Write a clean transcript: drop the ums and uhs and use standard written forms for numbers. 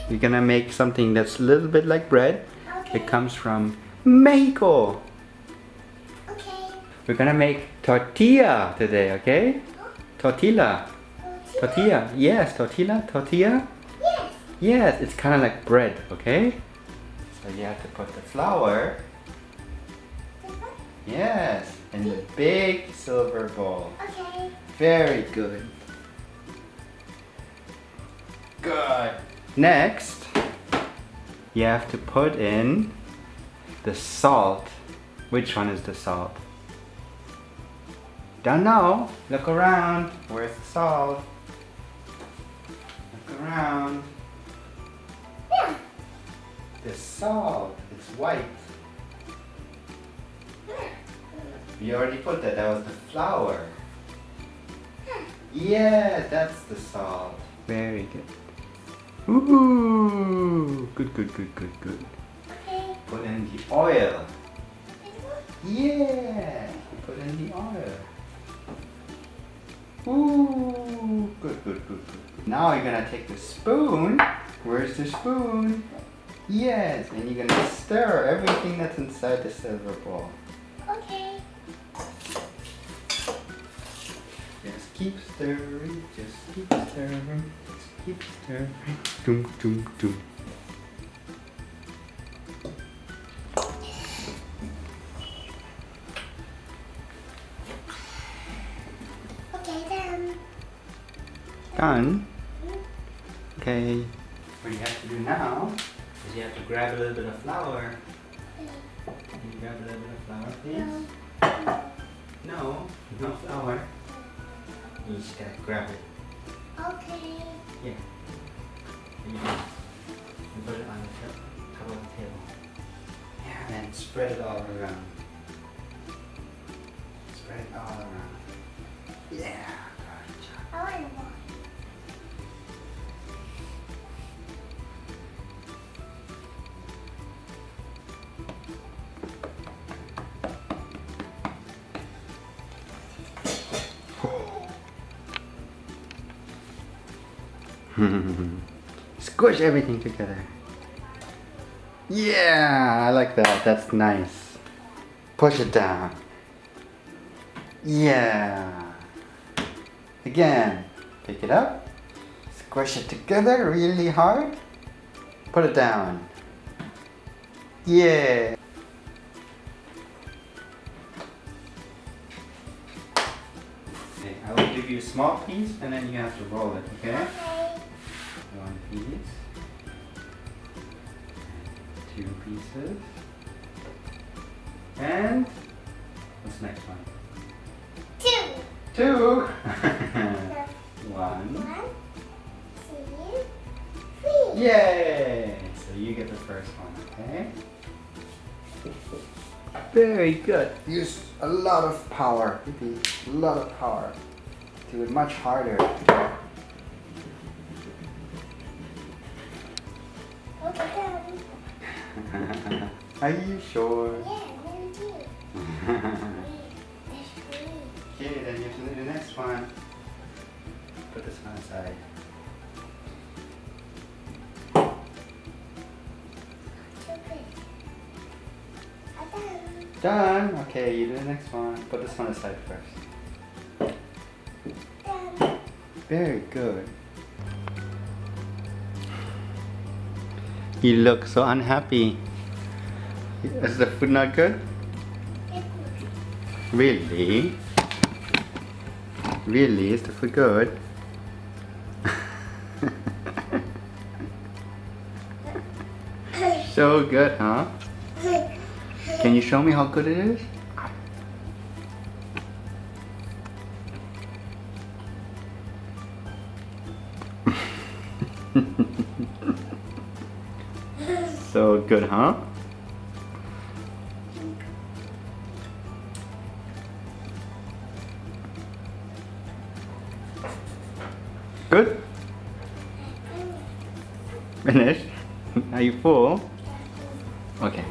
We're gonna make something that's a little bit like bread. Okay. It comes from Mexico. Okay. We're gonna make tortilla today, okay? Tortilla. Tortilla. Yes, tortilla. Tortilla. Yes. Yes, it's kind of like bread, okay? So you have to put the flour. Yes, in the big silver bowl. Okay. Very good. Good. Next, you have to put in the salt. Which one is the salt? Don't know. Look around. Where's the salt? Look around. Yeah. The salt. It's white. You already put that. That was the flour. Yeah, that's the salt. Very good. Ooh, good, good, good, good, good. Okay. Put in the oil. Yeah, put in the oil. Ooh, good, good, good, good. Now you're gonna take the spoon. Where's the spoon? Yes, and you're gonna stir everything that's inside the silver bowl. Okay. Just keep stirring, just keep stirring, just keep stirring. Doom, doom, doom. Okay, then. Done. Okay. What you have to do now is you have to grab a little bit of flour. Can you grab a little bit of flour, please? No, no flour. You just gotta grab it. Okay. Yeah. And you put it on the top of the table. Yeah, and spread it all around. Spread it all around. Yeah, good job. I want one. Squish everything together. Yeah, I like that. That's nice. Push it down. Yeah. Again. Pick it up. Squish it together really hard. Put it down. Yeah. Okay, I will give you a small piece and then you have to roll it, okay? Okay. One piece. 2 pieces. And what's the next one? 2. 2. 1. 1, 2, 3. Yay! So you get the first one, okay? Very good. Use a lot of power. A lot of power. Do it much harder. Okay, done. Are you sure? Yeah, me too. Okay, then you have to do the next one. Put this one aside. Done. Okay, you do the next one. Put this one aside first. Done. Very good. You look so unhappy. Is the food not good? Really? Really? Is the food good? So good, huh? Can you show me how good it is? So good, huh? Good? Finished? Are you full? Okay.